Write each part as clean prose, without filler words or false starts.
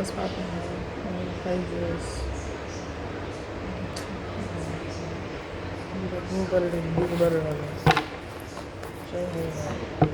What's popping? Pages. Move better than move better than this. Show me that.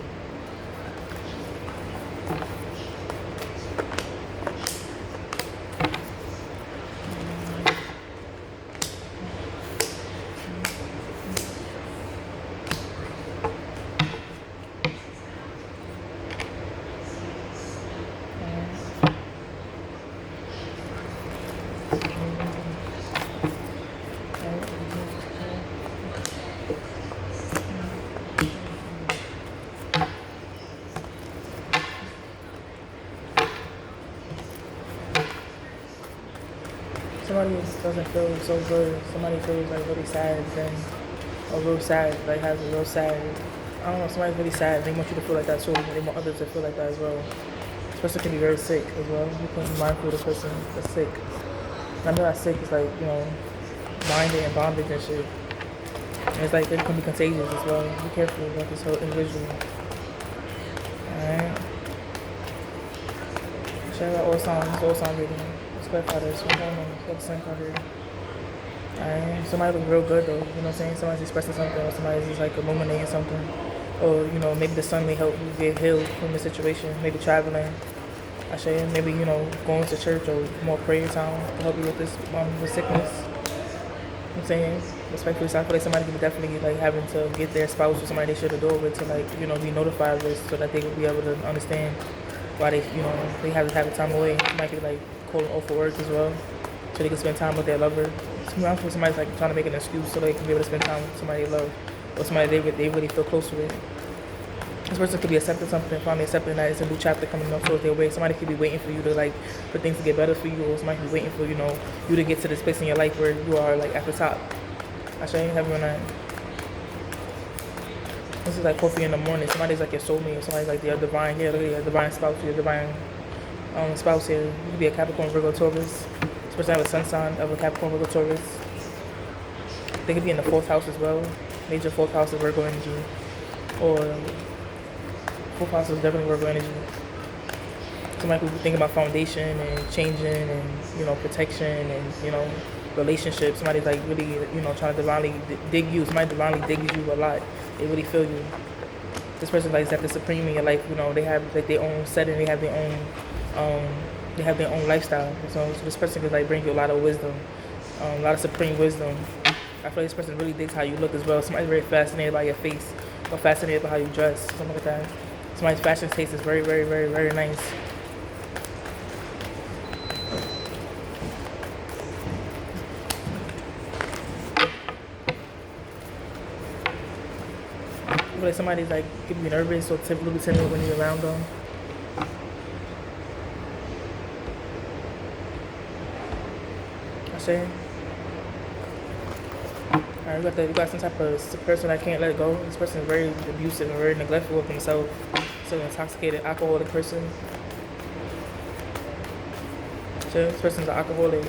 Somebody doesn't feel so good. Somebody feels like really sad, then or real sad, like has a real sad. I don't know. Somebody's really sad. They want you to feel like that too. They want others to feel like that as well. This person can be very sick as well. You can be mindful of the person that's sick. And I know that sick is like blinded and bondage and shit. And it's like it can be contagious as well. Be careful about this whole individual. Alright. Share out all sound reading. Let's clarify this. What's going on? What's the same card here? Alright. Somebody look real good though. You know what I'm saying? Somebody's expressing something, or somebody's just like illuminating something. Or, maybe the sun may help you get healed from the situation. Maybe traveling. I say maybe, going to church or more prayer time to help you with this with sickness. I'm saying, respectfully, so I feel like somebody could definitely like having to get their spouse or somebody they should adore with to like, be notified of this so that they would be able to understand why they have to have the time away. Somebody could like call off for work as well so they can spend time with their lover. Sometimes somebody's like trying to make an excuse so they can be able to spend time with somebody they love or somebody they really feel close with. This person could be accepting something, finally accepting that it's a new chapter coming up towards their way. Somebody could be waiting for you to for things to get better for you, or somebody could be waiting for you to get to this place in your life where you are like at the top. I show you having that. This is like coffee in the morning. Somebody's like your soulmate, or somebody's like your divine here. Look at your divine spouse, your divine spouse here. You could be a Capricorn, Virgo, Taurus. This person have a sun sign of a Capricorn, Virgo, Taurus. They could be in the 4th house as well. Major 4th house of Virgo energy, or 4th house is definitely Virgo energy. Somebody could be thinking about foundation and changing and, protection and, relationships. Somebody's like really, trying to divinely dig you. Somebody divinely digs you a lot. They really feel you. This person like is at the supreme in your life. They have like their own setting. They have their own lifestyle. So this person could like bring you a lot of wisdom, a lot of supreme wisdom. I feel like this person really digs how you look as well. Somebody's very fascinated by your face or fascinated by how you dress, something like that. Somebody's fashion taste is very, very, very, very nice. I feel like somebody's like could be nervous or a little bit timid when you're around them. I say. Alright, we got some type of person that can't let go. This person is very abusive and very neglectful of themselves. So intoxicated, alcoholic person. So this person's an alcoholic.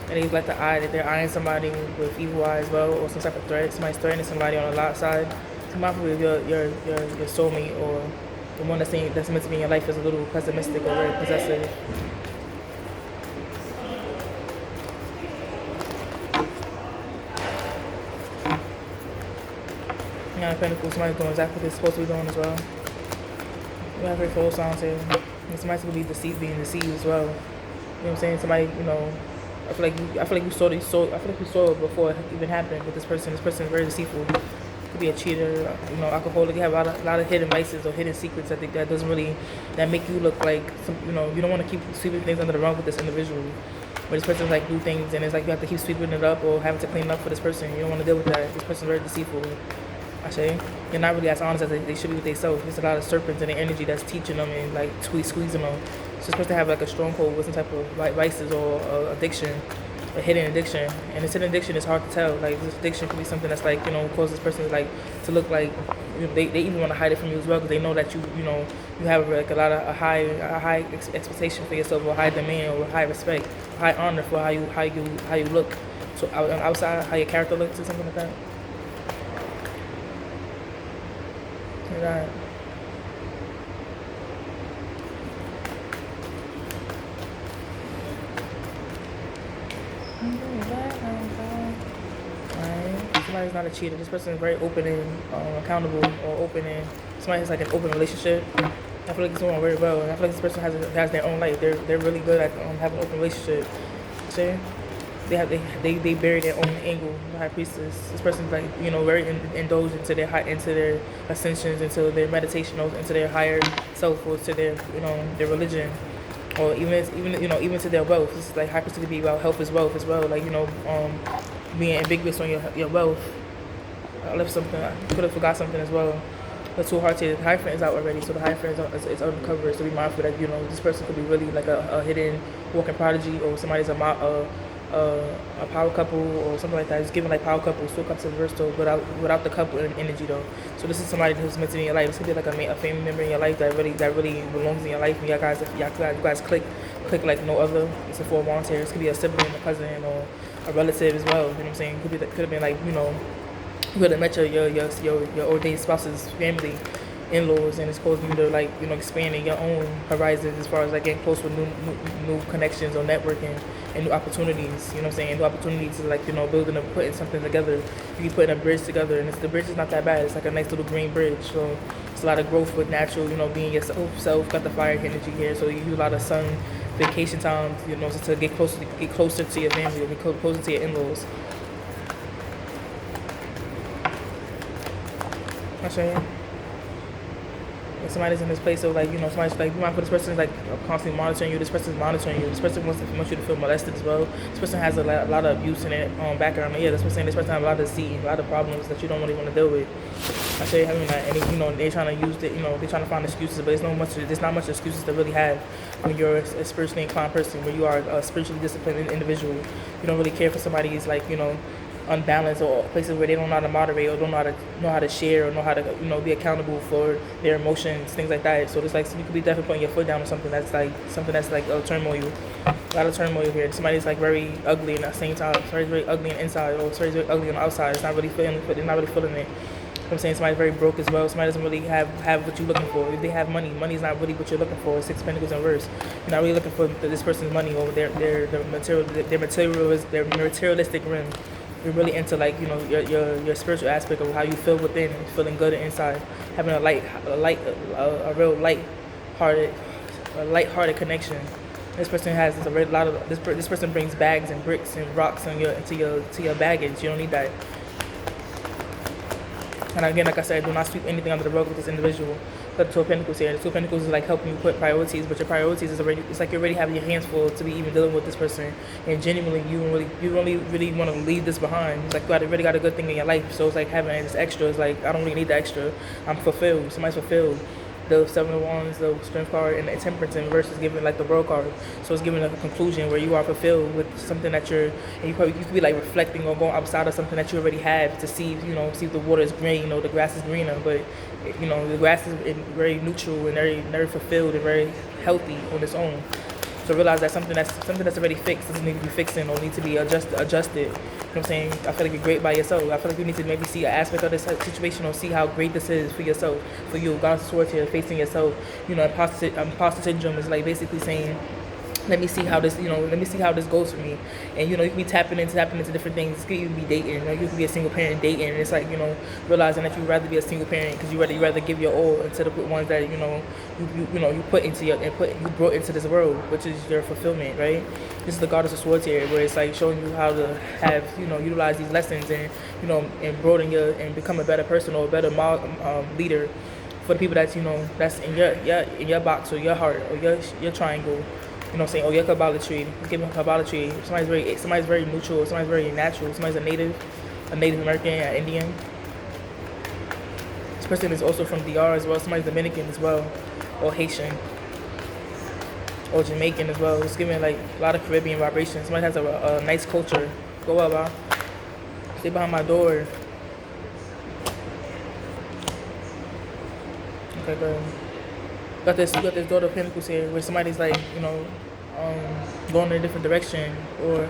And they like the eye that they're eyeing somebody with evil eye as well, or some type of threat. Somebody's threatening somebody on the lot side. Somebody with your soulmate or the one that's meant to be in your life is a little pessimistic or very possessive. Yeah, Pentacles, somebody's doing exactly what they're supposed to be doing as well. We have very full sounds here. And somebody's gonna be being deceived as well. You know what I'm saying? Somebody, I feel like you saw it before it even happened with this person. This person is very deceitful. Could be a cheater, alcoholic. You have a lot of hidden vices or hidden secrets that make you look like you don't want to keep sweeping things under the rug with this individual. Where this person like do things and it's like you have to keep sweeping it up or having to clean up for this person. You don't want to deal with that. This person's very deceitful. I say you're not really as honest as they should be with themselves. There's a lot of serpents in their energy that's teaching them and like squeezing them. So it's supposed to have like a stronghold with some type of vices or addiction, a hidden addiction. And this hidden addiction is hard to tell. Like this addiction could be something that's like cause this person to look like they even want to hide it from you as well because they know that you have like a high expectation for yourself or high demand or high respect, high honor for how you look. So outside how your character looks or something like that. Right. Alright. Somebody's not a cheater. This person is very open and accountable, or open and somebody has like an open relationship. I feel like it's going very well, and I feel like this person has their own life. They're really good at having an open relationship. See? They bury their own angle. The high priestess. This person's like very indulged into into their ascensions, into their meditation, into their higher self, or to their their religion, or even to their wealth. This is like high priestess to be about health as wealth as well. Like being ambiguous on your wealth. I left something. I could have forgot something as well. The two hearts here, the high friend is out already, so the high friend is uncovered. So be mindful that this person could be really like a hidden walking prodigy, or somebody's a power couple or something like that. It's giving like power couple, two cups of reverse though, without the couple energy though. So this is somebody who's meant to be in your life. This could be like a family member in your life that really belongs in your life. And you guys click like no other. It's a full volunteer. This could be a sibling, a cousin, or a relative as well. You know what I'm saying? Could have been like you could have met your ordained spouse's family, in-laws, and it's causing you to like expanding your own horizons as far as like getting close with new connections or networking and new opportunities. You know what I'm saying? New opportunities to like building and putting something together. You can put a bridge together, and the bridge is not that bad. It's like a nice little green bridge. So it's a lot of growth with natural, being yourself. Got the fire energy here, so you use a lot of sun, vacation time, just to get closer to your family, or get closer to your in-laws. I'll show you. If somebody's in this place of like, somebody's like, you might put this person is like constantly monitoring you. This person's monitoring you. This person wants you to feel molested as well. This person has a lot of abuse in it background. Yeah, this person has a lot of deceit, a lot of problems that you don't really want to deal with. I show you having that, and they're trying to use it. They're trying to find excuses, but there's not much excuses to really have when you're a spiritually inclined person, when you are a spiritually disciplined individual. You don't really care for somebody's like unbalanced, or places where they don't know how to moderate, or don't know how to share, or know how to be accountable for their emotions, things like that. So it's like you could be definitely putting your foot down on something that's like turmoil, a lot of turmoil here. Somebody's like very ugly in the same time. Somebody's very ugly on the inside, or somebody's very ugly on the outside. It's not really feeling it. They're not really feeling it. I'm saying somebody's very broke as well. Somebody doesn't really have what you're looking for. If they have money's not really what you're looking for. 6 Pentacles in reverse. You're not really looking for this person's money or their materialistic rim. You're really into like your spiritual aspect of how you feel within, feeling good inside, having a real light-hearted connection. This person has a lot of this person brings bags and bricks and rocks into your baggage. You don't need that. And again, like I said, do not sweep anything under the rug with this individual. The Two of Pentacles here. The Two of Pentacles is like helping you put priorities, but your priorities it's like you already have your hands full to be even dealing with this person. And genuinely, you really want to leave this behind. It's like you really got a good thing in your life. So it's like having this extra. It's like I don't really need the extra. I'm fulfilled. Somebody's fulfilled. The Seven of Wands, the Strength card, and the Temperance in reverse is giving like the World card. So it's giving a conclusion where you are fulfilled with something that you could be like reflecting or going outside of something that you already have to see, see if the water is green, the grass is greener, but the grass is very neutral and very fulfilled and very healthy on its own. So realize that something that's already fixed doesn't need to be fixing or need to be adjusted. You know what I'm saying? I feel like you're great by yourself. I feel like you need to maybe see an aspect of this situation or see how great this is for yourself, for you. God's Swords here, facing yourself. Imposter syndrome is like basically saying, let me see how this goes for me. And you can be tapping into different things. You could even be dating. You could be a single parent dating, and it's like realizing that you'd rather be a single parent because you rather give your all instead of ones that you put into you brought into this world, which is your fulfillment, right? This is the Goddess of Swords here, where it's like showing you how to have utilize these lessons and and broaden and become a better person or a better leader for the people that's that's in your box or your heart or your triangle. You know what I'm saying? Oh, your Kabbalah tree. Give them a Kabbalah tree. Somebody's very neutral. Somebody's very natural. Somebody's a Native American, an Indian. This person is also from DR as well. Somebody's Dominican as well, or Haitian, or Jamaican as well. It's giving like a lot of Caribbean vibrations. Somebody has a nice culture. Go up, bro. Stay behind my door. Okay, good. You got this Daughter of Pentacles here, where somebody's like, going in a different direction, or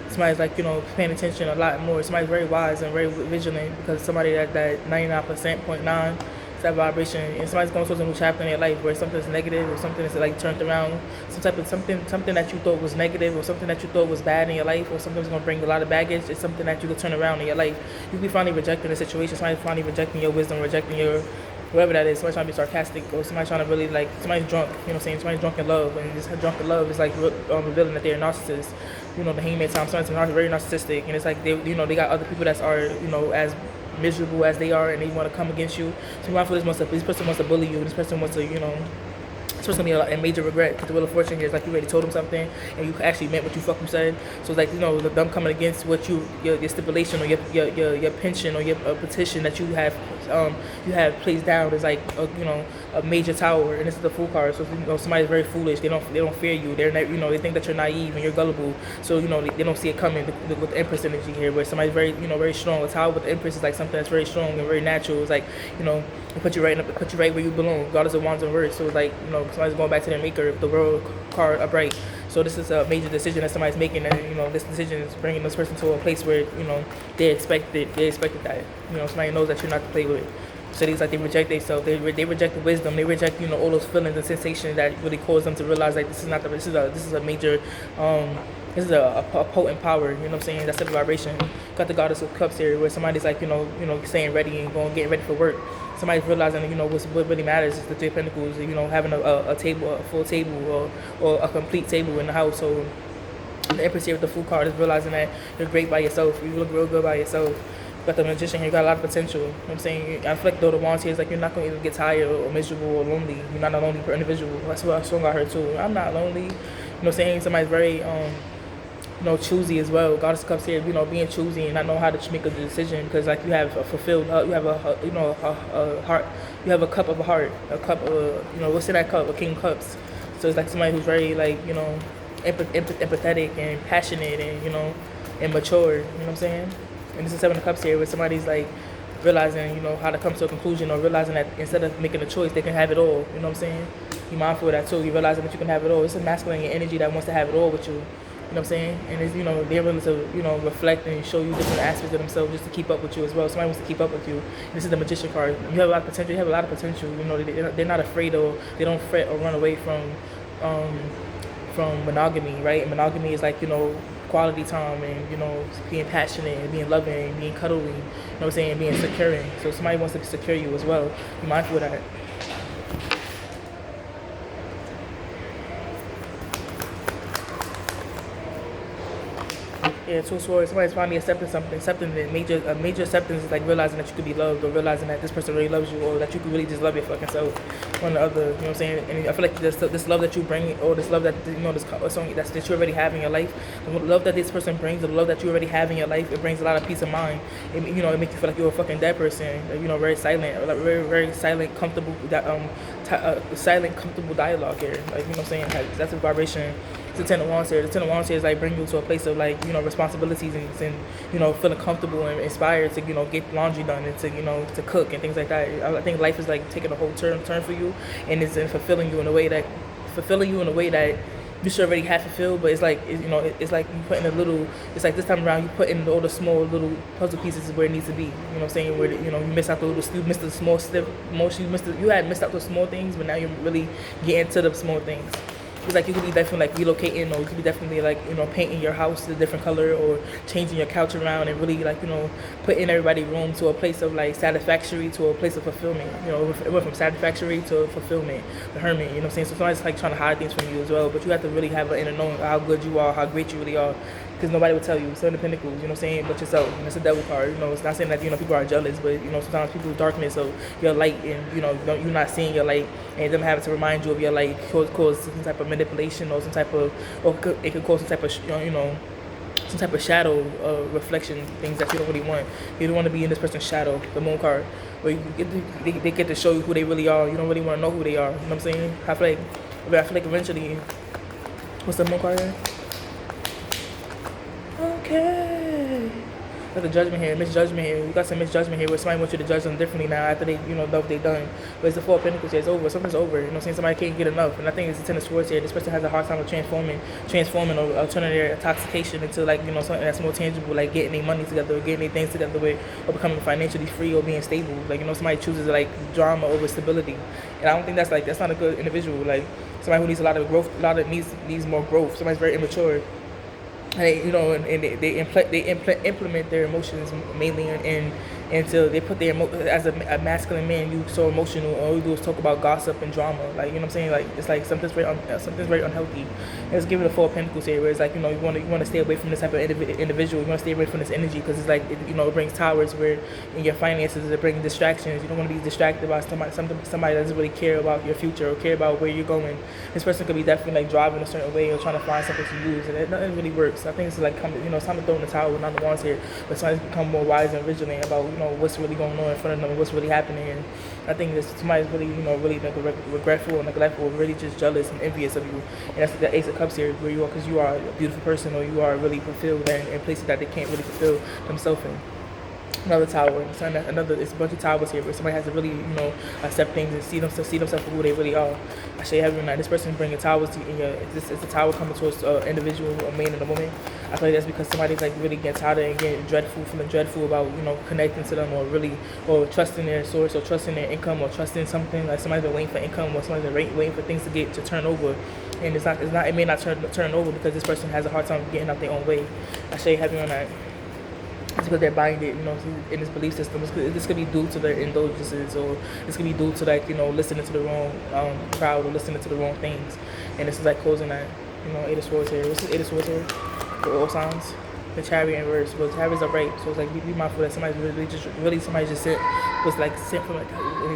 somebody's like, paying attention a lot more. Somebody's very wise and very vigilant because somebody that 99.9 It's that vibration, and somebody's going towards a new chapter in their life where something's negative or something is like turned around, some type of something that you thought was negative or something that you thought was bad in your life or something that's going to bring a lot of baggage. It's something that you can turn around in your life. You can be finally rejecting a situation, somebody finally rejecting your wisdom, rejecting your whatever that is. Somebody trying to be sarcastic or somebody trying to really like somebody's drunk. You know what I'm saying? Somebody's drunk in love, and this drunk in love is like revealing that they're a narcissist. You know, the hangman time. Somebody's very narcissistic, and it's like they got other people that are as miserable as they are, and they want to come against you. So I feel this person wants to bully you. This person wants to it's supposed to be a major regret, because the Wheel of Fortune here is like you already told them something and you actually meant what you fucking said. So it's like them coming against what your stipulation or your pension or your petition that you have placed down is like a major tower, and this is the Fool card. So somebody's very foolish. They don't fear you. They think that you're naive and you're gullible. So they don't see it coming with the Empress energy here, where somebody's very strong. A tower with the Empress is like something that's very strong and very natural. It's like it put you right where you belong. Goddess of Wands in reverse. So it's like somebody's going back to their maker. The World card upright. So this is a major decision that somebody's making, and this decision is bringing this person to a place where they expected that. Somebody knows that you're not to play with. So it's like they reject themselves. They reject the wisdom. They reject all those feelings and sensations that really cause them to realize like this is a major this is a potent power. You know what I'm saying? That's the vibration. Got the Goddess of Cups here, where somebody's like staying ready and getting ready for work. Somebody's realizing what really matters is the Three of Pentacles. Having a table, a full table, or a complete table in the house. So the Empress here with the Fool card is realizing that you're great by yourself. You look real good by yourself. Got the Magician here, you got a lot of potential. You know what I'm saying? I feel like though the Wands here is like you're not going to get tired or miserable or lonely. You're not a lonely individual. That's what I song got her too. I'm not lonely. What I'm saying? Somebody's very choosy as well. Goddess of Cups here, being choosy and not know how to make a decision, because like you have a fulfilled, you have a heart, you have a cup of a heart, a cup of what's in that cup? A King of Cups. So it's like somebody who's very like empathetic and passionate and mature. You know what I'm saying? And this is Seven of Cups here, where somebody's like realizing how to come to a conclusion, or realizing that instead of making a choice, they can have it all. You know what I'm saying? Be mindful of that too. You realizing that you can have it all. It's a masculine energy that wants to have it all with you. You know what I'm saying? And it's, they're willing to, reflect and show you different aspects of themselves just to keep up with you as well. Somebody wants to keep up with you. This is the Magician card. You have a lot of potential. You have a lot of potential. They're not afraid, or they don't fret or run away from monogamy, right? And monogamy is like, quality time and, being passionate and being loving and being cuddling, you know what I'm saying, being securing. So somebody wants to secure you as well. Be mindful of that. Yeah, Two of Swords. Somebody's finally accepting something. Accepting a major acceptance is like realizing that you could be loved, or realizing that this person really loves you, or that you could really just love your fucking self. One or the other, you know what I'm saying? And I feel like this love that you bring, or this love that this song that you already have in your life, the love that this person brings, the love that you already have in your life, it brings a lot of peace of mind. It makes you feel like you're a fucking dead person. Very silent, like very silent, comfortable. Silent, comfortable dialogue here. Like what I'm saying? That's a vibration. It's the Ten of Wands here. The Ten of Wands here is like bring you to a place of like responsibilities and feeling comfortable and inspired to get laundry done and to cook and things like that. I think life is like taking a whole turn for you, and it's fulfilling you in a way that you should already have fulfilled. But it's like it's like you put in it's like this time around you put in all the small little puzzle pieces where it needs to be. You know what I'm saying? Where you miss out you missed the small step. You had missed out the small things, but now you're really getting to the small things. It's like you could be definitely like relocating, or you could be definitely like painting your house a different color, or changing your couch around, and really like putting everybody's room to a place of like satisfactory to a place of fulfillment. It went from satisfactory to fulfillment. The Hermit, you know what I'm saying? So somebody's like trying to hide things from you as well, but you have to really have an inner knowing how good you are, how great you really are. Because nobody will tell you. Seven of Pentacles, you know what I'm saying, but yourself. And it's a Devil card. It's not saying that people are jealous, but sometimes people's darkness of your light, and you're not seeing your light, and them having to remind you of your light cause some type of manipulation, or some type of, or it could cause some type of some type of shadow reflection, things that you don't really want. You don't want to be in this person's shadow. The Moon card, where they get to show you who they really are. You don't really want to know who they are. You know what I'm saying? I feel like eventually, what's the Moon card here? Okay. Like the judgment here, misjudgment here. You got some misjudgment here where somebody wants you to judge them differently now after they, know what they've done. But it's the Four of Pentacles here. It's over. Something's over. You know what I'm saying? Somebody can't get enough. And I think it's the Ten of Swords here. This person has a hard time of transforming or turning their intoxication into like, something that's more tangible, like getting their money together or getting their things together with, or becoming financially free or being stable. Like, somebody chooses like drama over stability. And I don't think that's not a good individual. Like somebody who needs a lot of growth, needs more growth. Somebody's very immature. And they implement their emotions mainly until they put their as a masculine man, you so emotional. All you do is talk about gossip and drama. Like, you know what I'm saying? Like, it's like something's very unhealthy. And it's giving the Four of Pentacles here, where it's like, you want to stay away from this type of individual. You want to stay away from this energy because it's like it brings towers where in your finances it brings distractions. You don't want to be distracted by somebody that doesn't really care about your future or care about where you're going. This person could be definitely like driving a certain way or trying to find something to use, and nothing really works. I think it's like it's time to throw in the towel with none of the wands here, but somebody's become more wise and vigilant about what's really going on in front of them and what's really happening. And I think that somebody's really really regretful and neglectful, really just jealous and envious of you. And that's the Ace of Cups here, where you are, because you are a beautiful person, or you are really fulfilled in places that they can't really fulfill themselves in. Another tower, it's a bunch of towers here where somebody has to really, accept things and see themselves for who they really are. I say every night, this person bringing towers to you. It's a tower coming towards an individual, a man and a woman. I feel like that's because somebody's like really getting tired and getting feeling dreadful about, connecting to them, or trusting their source, or trusting their income, or trusting something. Like somebody's been waiting for income, or somebody's been waiting for things to turn over. And it may not turn over because this person has a hard time getting out their own way. I say heavy on that. It's because they're buying it, in this belief system. This could be due to their indulgences, or this could be due to like, listening to the wrong crowd, or listening to the wrong things. And this is like closing that, Eight of Swords here. What's the Eight of Swords here? For all signs. The Chariot in reverse. Well, the Chariot's upright, so it's like be mindful that somebody just sent from like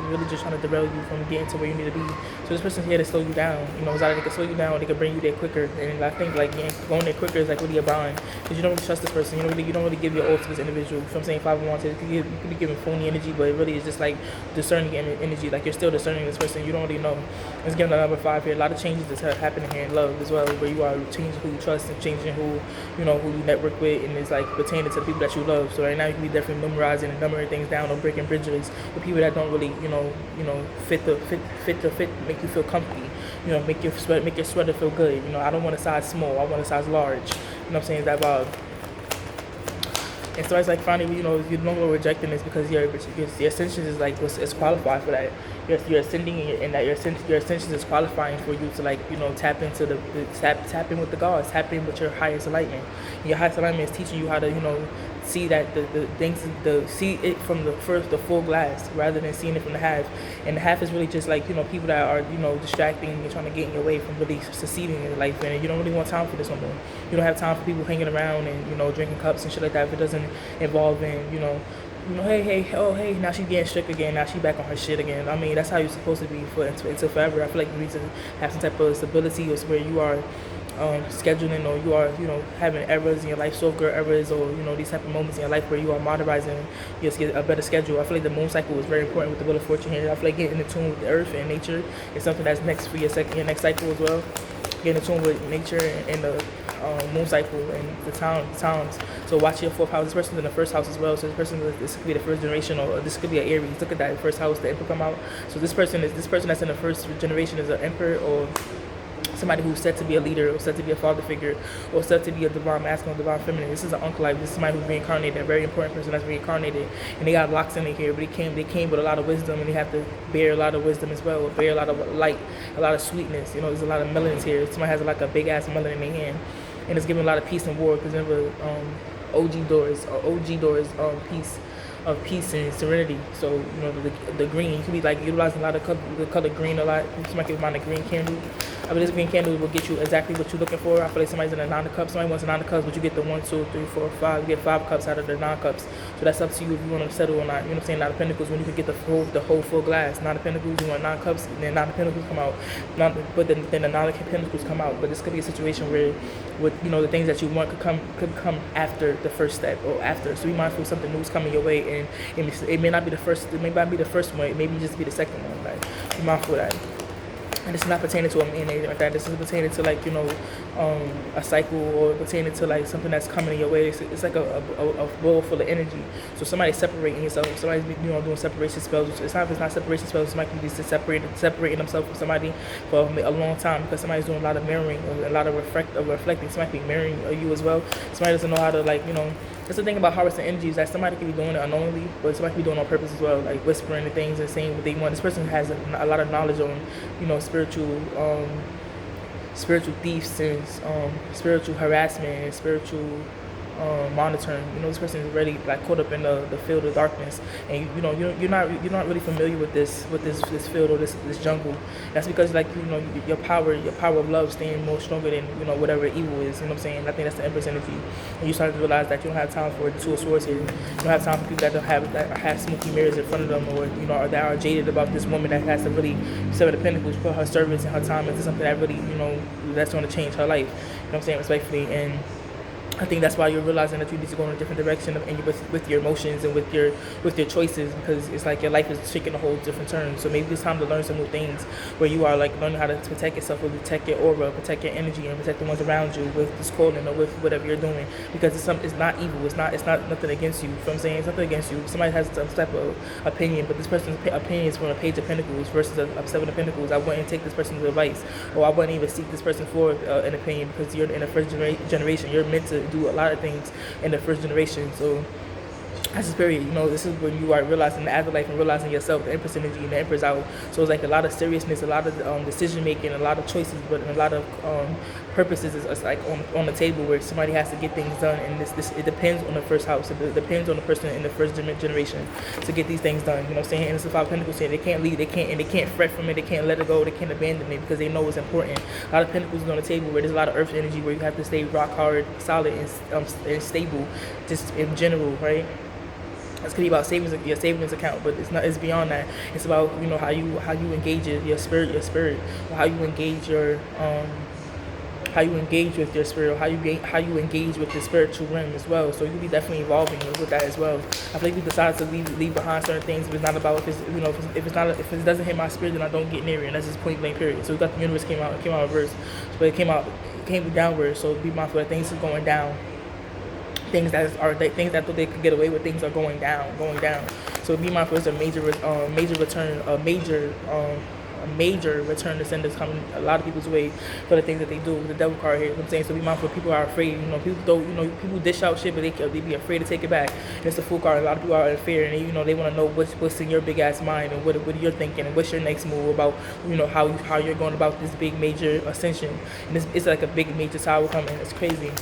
really just trying to derail you from getting to where you need to be. So this person's here to slow you down. It's either they can slow you down or they can bring you there quicker. And I think like going there quicker is like really a bind, because you don't really trust this person. You don't really give your all to this individual. You know what I'm saying? 5 of Wands, you could be giving phony energy, but it really is just like discerning energy. Like you're still discerning this person. You don't really know. Let's give them the number 5 here. A lot of changes that's happening here in love as well, where you are changing who you trust and changing who you network with, and it's like pertaining to the people that you love. So right now you can be definitely numerizing and numbering things down, or breaking bridges with people that don't really fit make you feel comfy, make your sweater feel good. I don't want a size small, I want a size large. You know what I'm saying? That vibe. And so it's like finally, you're no longer rejecting this because your ascension is like is qualified for that. You're ascending, and that your ascension is qualifying for you to like tap into tap in with the gods, tap in with your highest enlightenment. And your highest enlightenment is teaching you how to see that the things, see it from the full glass rather than seeing it from the half. And the half is really just like people that are distracting and trying to get in your way from really succeeding in life. And you don't really want time for this no more. You don't have time for people hanging around and drinking cups and shit like that if it doesn't involve in hey, now she's getting strict again, now she back on her shit again. I mean, that's how you're supposed to be until forever. I feel like you need to have some type of stability, or where you are scheduling, or you are having errors in your life, soft girl errors, or these type of moments in your life where you are modernizing, just get a better schedule. I feel like the moon cycle is very important with the Wheel of Fortune here. I feel like getting in tune with the earth and nature is something that's next for your next cycle as well. Getting in tune with nature and the moon cycle and the towns. So watch your 4th house. This person's in the 1st house as well. So this could be the 1st generation, or this could be an Aries. Look at that 1st house, the Emperor come out. So this person that's in the 1st generation is an Emperor, or somebody who's said to be a leader, or said to be a father figure, or said to be a divine masculine, divine feminine. This is an uncle life. This is somebody who's reincarnated, a very important person that's reincarnated, and they got locks in here, but they came with a lot of wisdom, and they have to bear a lot of wisdom as well, or bear a lot of light, a lot of sweetness. There's a lot of melons here. Somebody has like a big ass melon in their hand, and it's giving a lot of peace and war, because remember, OG doors, peace and serenity. So the green, you can be like utilizing a lot of the color green a lot. Somebody can find a green candle. I mean, this green candle will get you exactly what you're looking for. I feel like somebody's in a 9 of cups. Somebody wants a 9 of cups, but you get the 1, 2, 3, 4, 5. You get 5 cups out of the 9 cups. So that's up to you if you want to settle or not. You know what I'm saying? 9 of Pentacles, when you can get the whole full glass. 9 of Pentacles, you want 9 cups, and then 9 of Pentacles come out. But then the 9 of Pentacles come out. But this could be a situation where, with the things that you want could come after the first step, or after. So be mindful of something new is coming your way, and it may not be the first. It may not be the first one. It may just be the second one. Like, be mindful of that. And it's not pertaining to a man or anything like that. This is pertaining to like, a cycle, or pertaining to like something that's coming your way. It's like a bowl full of energy. So somebody's separating yourself. Somebody's doing separation spells. If it's not separation spells, somebody can be separating themselves from somebody for a long time, because somebody's doing a lot of mirroring, or a lot of reflecting. Somebody can be mirroring you as well. Somebody doesn't know how to that's the thing about harvesting energy, is that somebody can be doing it unknowingly, but somebody can be doing it on purpose as well, like whispering the things and saying what they want. This person has a lot of knowledge on, spiritual thieves and spiritual harassment and spiritual monitoring. This person is really like caught up in the field of darkness, and you're not really familiar with this field, or this jungle. That's because your power of love staying more stronger than whatever evil is. You know what I'm saying? I think that's the Empress energy, and you start to realize that you don't have time for the Two of Swords here. You don't have time for people that have smoky mirrors in front of them, or or that are jaded about this woman that has to really, Seven of Pentacles, put her service and her time into something that really that's going to change her life. You know what I'm saying? Respectfully. And I think that's why you're realizing that you need to go in a different direction, and with your emotions and with your choices, because it's like your life is taking a whole different turn. So maybe it's time to learn some new things, where you are like learning how to protect yourself, or protect your aura, protect your energy, and protect the ones around you with this calling, or with whatever you're doing, because it's not evil. It's not nothing against you. You know what I'm saying? It's nothing against you. Somebody has some type of opinion, but this person's opinion is from a Page of Pentacles versus a Seven of Pentacles. I wouldn't take this person's advice, or I wouldn't even seek this person for an opinion, because you're in the first generation. You're meant to do a lot of things in the first generation. So that's just very, this is when you are realizing the afterlife and realizing yourself, the Empress energy and the Empress out. So it's like a lot of seriousness, a lot of decision making, a lot of choices, but a lot of purposes is like on the table, where somebody has to get things done. And this it depends on the first house. It depends on the person in the first generation to get these things done. You know what I'm saying? And it's the Five of Pentacles saying they can't leave, they can't fret from it, they can't let it go, they can't abandon it, because they know it's important. A lot of Pentacles is on the table, where there's a lot of Earth energy, where you have to stay rock hard, solid, and stable, just in general, right? It's gonna be about your savings account, but it's not. It's beyond that. It's about how you engage your spirit, or how you engage with your spirit, or how you engage with the spiritual realm as well. So you'll be definitely evolving with that as well. I feel like you decided to leave behind certain things, but it's not about if it doesn't hit my spirit, then I don't get near it, and that's just point blank period. So we got the universe came out reverse, but it came downward. So be mindful that things are going down. Things that thought they could get away with, things are going down. So be mindful. It's a major return, a major return to senders coming a lot of people's way for the things that they do with the Devil card here. You know what I'm saying? So be mindful. People are afraid. People dish out shit, but they be afraid to take it back. And it's the Fool card. A lot of people are in fear, and they want to know what's in your big ass mind, and what you're thinking, and what's your next move about how you're going about this big major ascension. And it's like a big major tower coming. It's crazy.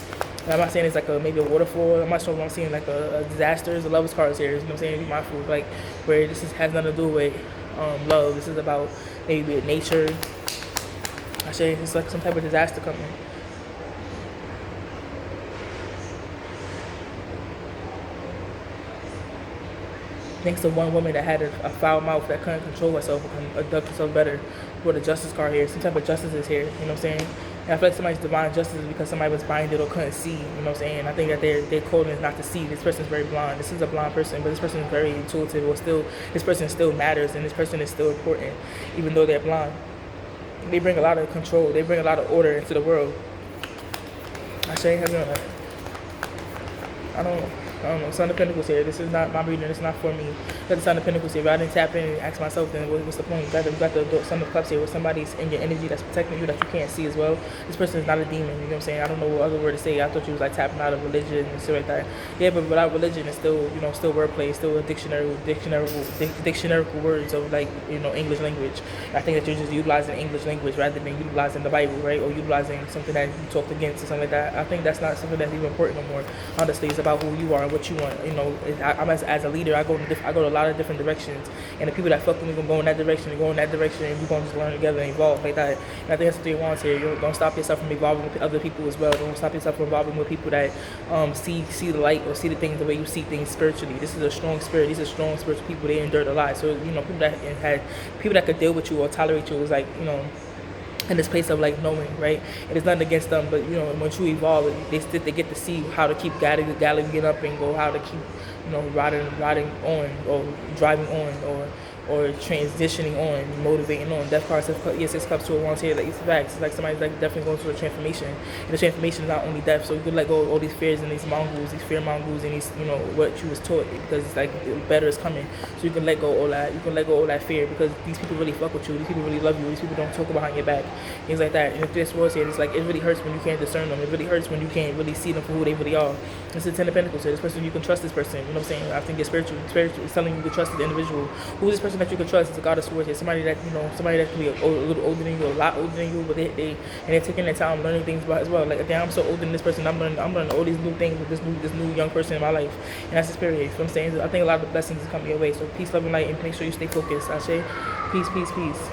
I'm not saying it's like maybe a waterfall. I'm not sure if I'm seeing like a disaster. The Lovers cards here. You know what I'm saying? Be mindful, like where has nothing to do with love. This is about maybe nature. I say it's like some type of disaster coming. Thanks to one woman that had a foul mouth, that couldn't control herself, or conduct herself better. With the Justice card here, some type of justice is here. You know what I'm saying? And I feel like somebody's divine justice is because somebody was blinded or couldn't see. You know what I'm saying? I think that their calling is not to see. This person's very blind. This is a blind person, but this person is very intuitive. This person still matters, and this person is still important, even though they're blind. They bring a lot of control. They bring a lot of order into the world. I say, I don't know. Son of Pentacles here. This is not my reading. This is not for me. Got the Son of Pentacles here. If I didn't tap in and ask myself, then what's the point? We got the Son of Cups here, where somebody's in your energy that's protecting you, that you can't see as well. This person is not a demon. You know what I'm saying? I don't know what other word to say. I thought you was like tapping out of religion and stuff like that. Yeah, but without religion, it's still still wordplay. Still a dictionary words of English language. I think that you're just utilizing English language rather than utilizing the Bible, right? Or utilizing something that you talked against or something like that. I think that's not something that's even important no more. Honestly, it's about who you are and what you want. I'm as a leader, I go to a lot of different directions, and the people that fuck with me gonna go in that direction and go in that direction, and we're gonna just learn together and evolve like that. And I think that's what they want here. Don't stop yourself from evolving with other people as well. Don't stop yourself from evolving with people that see the light, or see the things the way you see things spiritually. This is a strong spirit. These are strong spiritual people. They endured a lot. So people that could deal with you or tolerate you is like in this place of knowing, right? And it's nothing against them, but once you evolve, they get to see how to keep galloping up and go, how to keep riding on, or driving on, or or transitioning on, motivating on. Death card says, yes, it's cups to a one's here. Like, it's facts. It's like somebody's like definitely going through a transformation. And the transformation is not only death. So you can let go of all these fears and these mongols, these fear mongols, and these, you know, what you was taught, because it's like better is coming. So you can let go of all that. You can let go of all that fear, because these people really fuck with you. These people really love you. These people don't talk behind your back. Things like that. And if this was here, it's like, it really hurts when you can't discern them. It really hurts when you can't really see them for who they really are. It's the Ten of Pentacles. So this person, you can trust this person. You know what I'm saying? I think it's spiritual. Spiritual is telling you to trust the individual. Who is this person that you can trust? It's a God of Swords here. Somebody that, you know, somebody that can be a little older than you, a lot older than you, but they're taking their time learning things about as well. Like, damn, I'm so older than this person. I'm learning all these new things with this new young person in my life, and that's the spirit. You know what I'm saying? I think a lot of the blessings is coming your way. So peace, love, and light, and make sure you stay focused. I say, peace, peace, peace.